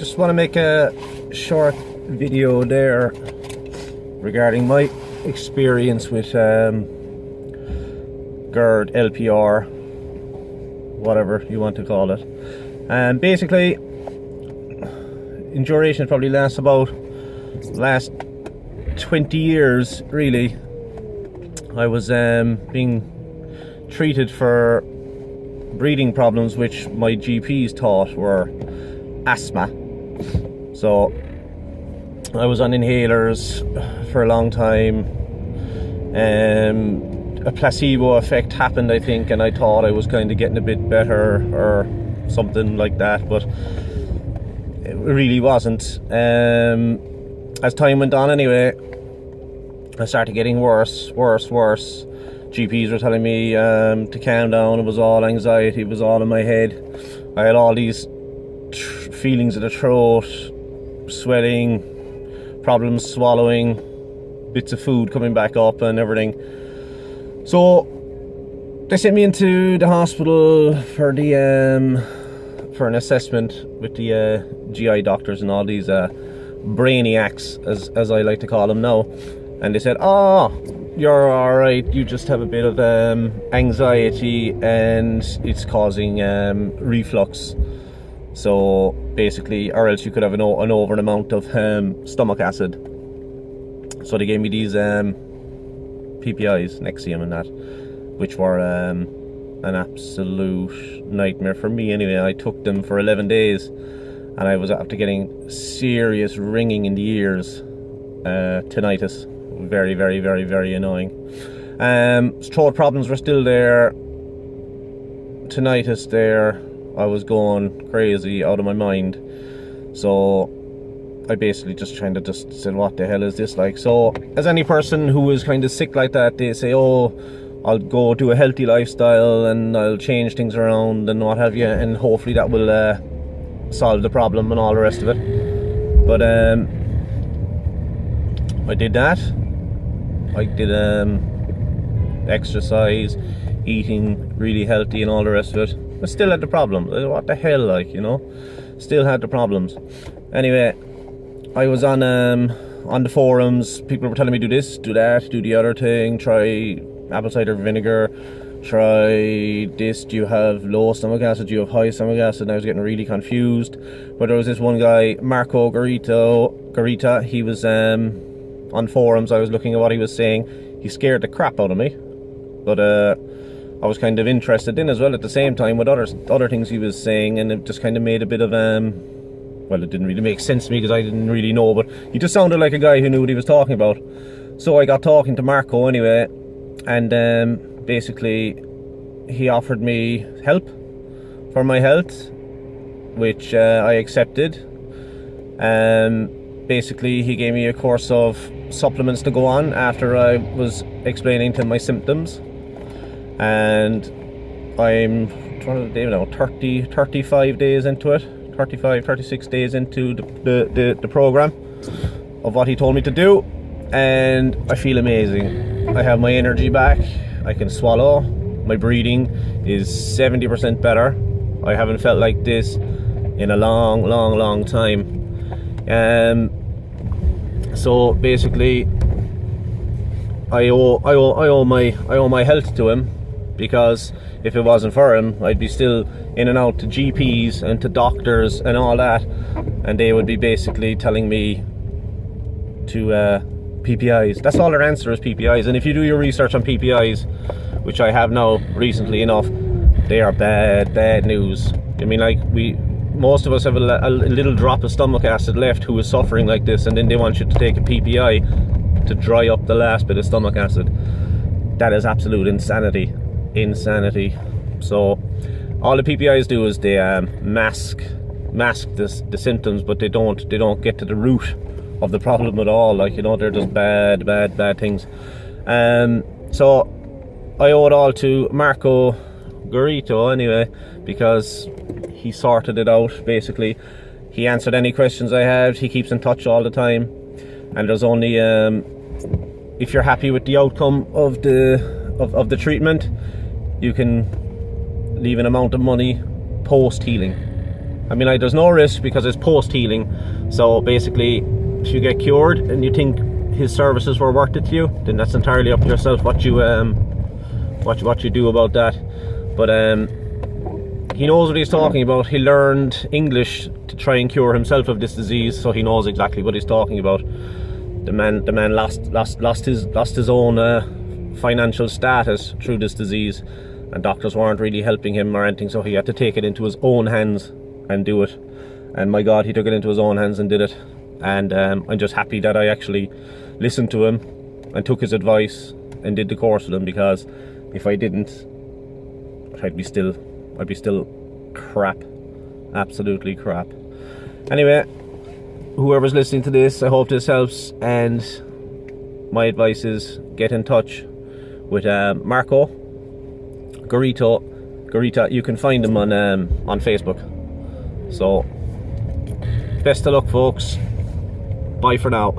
just want to make a short video there regarding my experience with Gerd, LPR, whatever you want to call it. And basically, in duration, it probably lasts 20 years, really. I was being treated for breathing problems which my GPs thought were asthma. So I was on inhalers for a long time. A placebo effect happened, I think, and I thought I was kind of getting a bit better or something like that, but it really wasn't. As time went on anyway, I started getting worse. GPs were telling me to calm down. It was all anxiety, it was all in my head. I had all these feelings of the throat, swelling, problems swallowing, bits of food coming back up and everything. So they sent me into the hospital for an assessment with the GI doctors and all these brainiacs, as I like to call them now. And they said, "Oh, you're all right. You just have a bit of anxiety, and it's causing reflux. So basically, or else you could have an over amount of stomach acid." So they gave me these PPIs, Nexium and that, which were an absolute nightmare for me. Anyway, I took them for 11 days, and I was after getting serious ringing in the ears, tinnitus. Very, very, very, very annoying. Throat problems were still there, tinnitus there. I was going crazy, out of my mind. So I basically just said, what the hell is this like? So as any person who is kind of sick like that, they say, "Oh, I'll go do a healthy lifestyle and I'll change things around and what have you, and hopefully that will solve the problem and all the rest of it." But I did that. I did exercise, eating really healthy and all the rest of it. I still had the problem. What the hell, like, you know? Still had the problems. Anyway, I was on the forums. People were telling me, do this, do that, do the other thing, try apple cider vinegar, try this. Do you have low stomach acid? Do you have high stomach acid? And I was getting really confused. But there was this one guy, Marco Garita. He was on forums. I was looking at what he was saying. He scared the crap out of me, but I was kind of interested in as well at the same time with other things he was saying, and it just kind of made a bit of well, it didn't really make sense to me because I didn't really know, but he just sounded like a guy who knew what he was talking about. So I got talking to Marco anyway, and basically he offered me help for my health, which I accepted. Basically he gave me a course of supplements to go on after I was explaining to him my symptoms, and I'm 35 days into it, 36 days into the program of what he told me to do, and I feel amazing. I have my energy back, I can swallow, my breathing is 70% better. I haven't felt like this in a long time. So basically I owe my health to him, because if it wasn't for him, I'd be still in and out to GPs and to doctors and all that, and they would be basically telling me to PPIs. That's all their answer is, PPIs. And if you do your research on PPIs, which I have now recently enough, they are bad news. I mean, like, most of us have a little drop of stomach acid left who is suffering like this, and then they want you to take a PPI to dry up the last bit of stomach acid. That is absolute insanity. So all the PPIs do is they mask the symptoms, but they don't get to the root of the problem at all. Like, you know, they're just bad things. So I owe it all to Marco Garito anyway, because he sorted it out. Basically, he answered any questions I had. He keeps in touch all the time, and there's only if you're happy with the outcome of the treatment, you can leave an amount of money post healing, I mean, there's no risk because it's post-healing. So basically, if you get cured and you think his services were worth it to you, then that's entirely up to yourself what you do about that. But he knows what he's talking about. He learned English to try and cure himself of this disease, so he knows exactly what he's talking about. The man lost his own financial status through this disease, and doctors weren't really helping him or anything, so he had to take it into his own hands and do it. And my God, he took it into his own hands and did it. And I'm just happy that I actually listened to him and took his advice and did the course with him, because if I didn't, I'd be still crap, absolutely crap. Anyway, whoever's listening to this, I hope this helps, and my advice is get in touch with Marco Garita. You can find him on Facebook. So best of luck, folks. Bye for now.